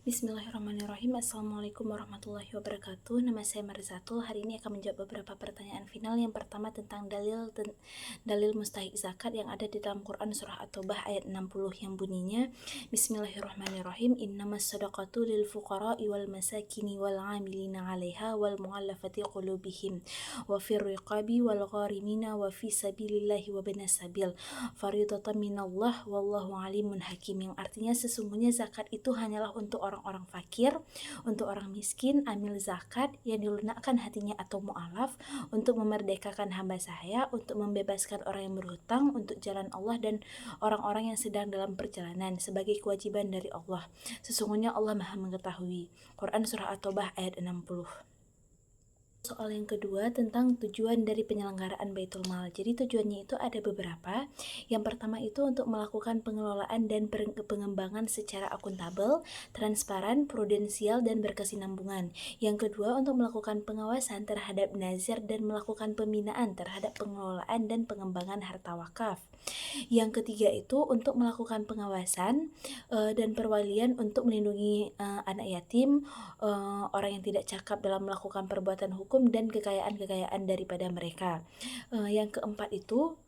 Bismillahirrahmanirrahim. Assalamualaikum warahmatullahi wabarakatuh. Nama saya Marzatul. Hari ini akan menjawab beberapa pertanyaan final. Yang pertama tentang dalil mustahik zakat yang ada di dalam Quran surah At-Taubah ayat 60 yang bunyinya Bismillahirrahmanirrahim. Innamas shadaqatu lil fuqara'i wal masakini wal 'amilina 'alaiha wal mu'allafati qulubihim wa fir riqabi wal gharimina wa fi sabilillahi wa binas sabil faridatan minallah wallahu alimun hakim, yang artinya sesungguhnya zakat itu hanyalah untuk orang-orang fakir, untuk orang miskin, amil zakat yang dilunakkan hatinya atau mu'alaf, untuk memerdekakan hamba sahaya, untuk membebaskan orang yang berhutang untuk jalan Allah, dan orang-orang yang sedang dalam perjalanan sebagai kewajiban dari Allah. Sesungguhnya Allah Maha mengetahui. Quran surah At-Taubah ayat 60. Soal yang kedua tentang tujuan dari penyelenggaraan Baitul Mal. Jadi tujuannya itu ada beberapa. Yang pertama itu untuk melakukan pengelolaan dan pengembangan secara akuntabel, transparan, prudensial, dan berkesinambungan. Yang kedua untuk melakukan pengawasan terhadap nazar dan melakukan pembinaan terhadap pengelolaan dan pengembangan harta wakaf. Yang ketiga itu untuk melakukan pengawasan dan perwalian untuk melindungi anak yatim, orang yang tidak cakap dalam melakukan perbuatan hukum, dan kekayaan-kekayaan daripada mereka. Yang keempat itu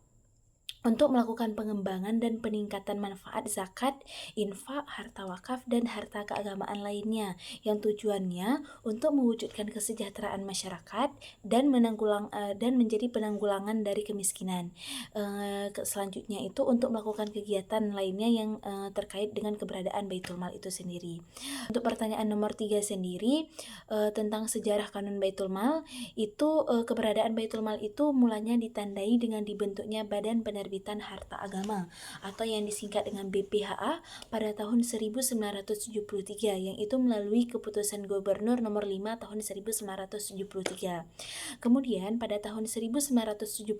untuk melakukan pengembangan dan peningkatan manfaat zakat, infak, harta wakaf, dan harta keagamaan lainnya, yang tujuannya untuk mewujudkan kesejahteraan masyarakat dan menjadi penanggulangan dari kemiskinan. Selanjutnya itu untuk melakukan kegiatan lainnya yang terkait dengan keberadaan Baitul Mal itu sendiri. Untuk pertanyaan nomor 3 sendiri tentang sejarah kanun Baitul Mal, itu keberadaan Baitul Mal itu mulanya ditandai dengan dibentuknya Badan Penerbitan Harta Agama atau yang disingkat dengan BPHA pada tahun 1973, yang itu melalui keputusan Gubernur nomor 5 tahun 1973. Kemudian pada tahun 1975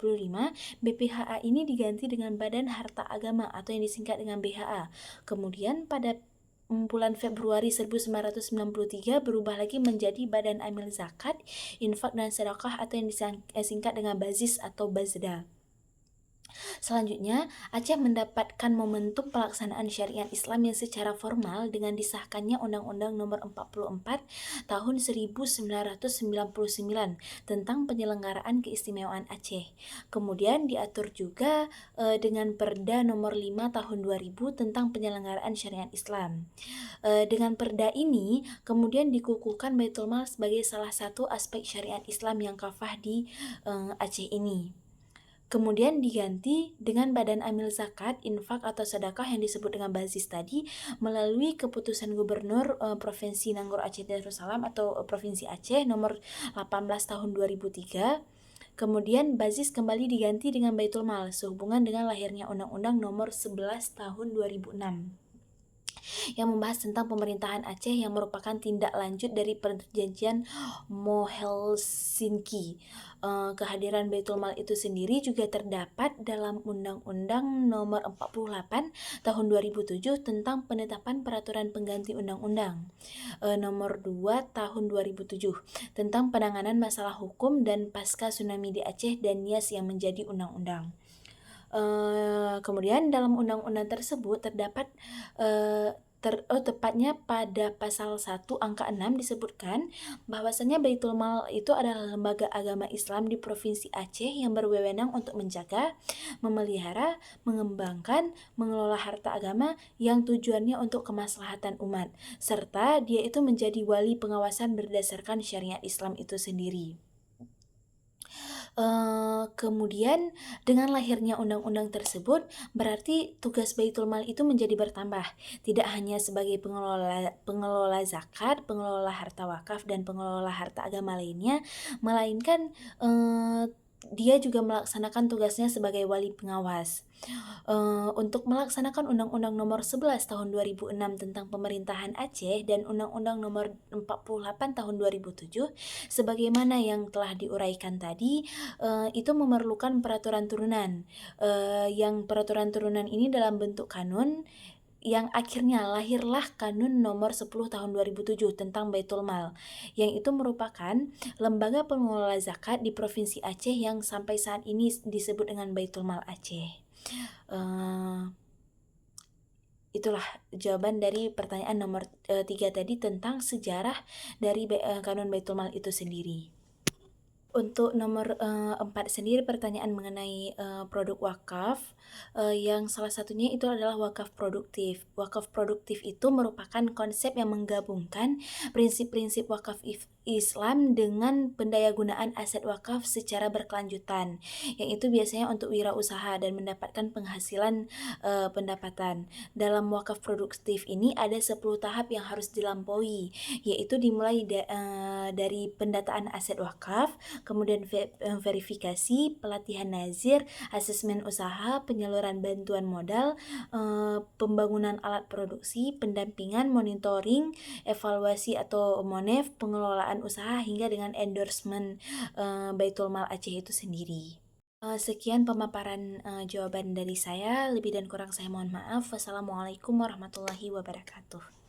BPHA ini diganti dengan Badan Harta Agama atau yang disingkat dengan BHA. Kemudian pada bulan Februari 1993 berubah lagi menjadi Badan Amil Zakat, Infak dan Sedekah atau yang disingkat dengan BAZIS atau BAZDA. Selanjutnya, Aceh mendapatkan momentum pelaksanaan syariat Islam yang secara formal dengan disahkannya Undang-Undang Nomor 44 Tahun 1999 tentang penyelenggaraan keistimewaan Aceh. Kemudian diatur juga dengan Perda Nomor 5 Tahun 2000 tentang penyelenggaraan syariat Islam. Dengan perda ini kemudian dikukuhkan Baitul Mal sebagai salah satu aspek syariat Islam yang kafah di Aceh ini. Kemudian diganti dengan Badan Amil Zakat, Infak atau Sedekah yang disebut dengan BAZIS tadi melalui keputusan Gubernur Provinsi Nanggur Aceh Darussalam atau Provinsi Aceh nomor 18 tahun 2003. Kemudian BAZIS kembali diganti dengan Baitul Mal sehubungan dengan lahirnya Undang-Undang Nomor 11 tahun 2006 yang membahas tentang pemerintahan Aceh yang merupakan tindak lanjut dari perjanjian Mohelsinki. Kehadiran Baitul Mal itu sendiri juga terdapat dalam Undang-Undang Nomor 48 Tahun 2007 tentang penetapan peraturan pengganti Undang-Undang Nomor 2 Tahun 2007 tentang penanganan masalah hukum dan pasca tsunami di Aceh dan NIAS yang menjadi undang-undang. Kemudian dalam undang-undang tersebut terdapat tepatnya pada pasal 1 angka 6 disebutkan bahwasanya Baitul Mal itu adalah lembaga agama Islam di Provinsi Aceh yang berwenang untuk menjaga, memelihara, mengembangkan, mengelola harta agama yang tujuannya untuk kemaslahatan umat, serta dia itu menjadi wali pengawasan berdasarkan syariat Islam itu sendiri. Kemudian dengan lahirnya undang-undang tersebut berarti tugas Baitul Mal itu menjadi bertambah, tidak hanya sebagai pengelola zakat, pengelola harta wakaf, dan pengelola harta agama lainnya, melainkan dia juga melaksanakan tugasnya sebagai wali pengawas. Untuk melaksanakan Undang-Undang Nomor 11 Tahun 2006 tentang Pemerintahan Aceh dan Undang-Undang Nomor 48 Tahun 2007 sebagaimana yang telah diuraikan tadi, itu memerlukan peraturan turunan, yang peraturan turunan ini dalam bentuk kanun yang akhirnya lahirlah Kanun Nomor 10 Tahun 2007 tentang Baitul Mal, yang itu merupakan lembaga pengelola zakat di Provinsi Aceh yang sampai saat ini disebut dengan Baitul Mal Aceh. itulah jawaban dari pertanyaan nomor 3 tadi tentang sejarah dari Kanun Baitul Mal itu sendiri. Untuk nomor 4 sendiri pertanyaan mengenai produk wakaf, yang salah satunya itu adalah wakaf produktif. Wakaf produktif itu merupakan konsep yang menggabungkan prinsip-prinsip wakaf Islam dengan pendayagunaan aset wakaf secara berkelanjutan, yang itu biasanya untuk wirausaha dan mendapatkan penghasilan pendapatan. Dalam wakaf produktif ini ada 10 tahap yang harus dilampaui, yaitu dimulai dari pendataan aset wakaf, kemudian verifikasi, pelatihan nazir, asesmen usaha, penyaluran bantuan modal, pembangunan alat produksi, pendampingan, monitoring, evaluasi atau monef, pengelolaan usaha hingga dengan endorsement Baitul Mal Aceh itu sendiri. Sekian pemaparan jawaban dari saya, lebih dan kurang saya mohon maaf. Wassalamualaikum warahmatullahi wabarakatuh.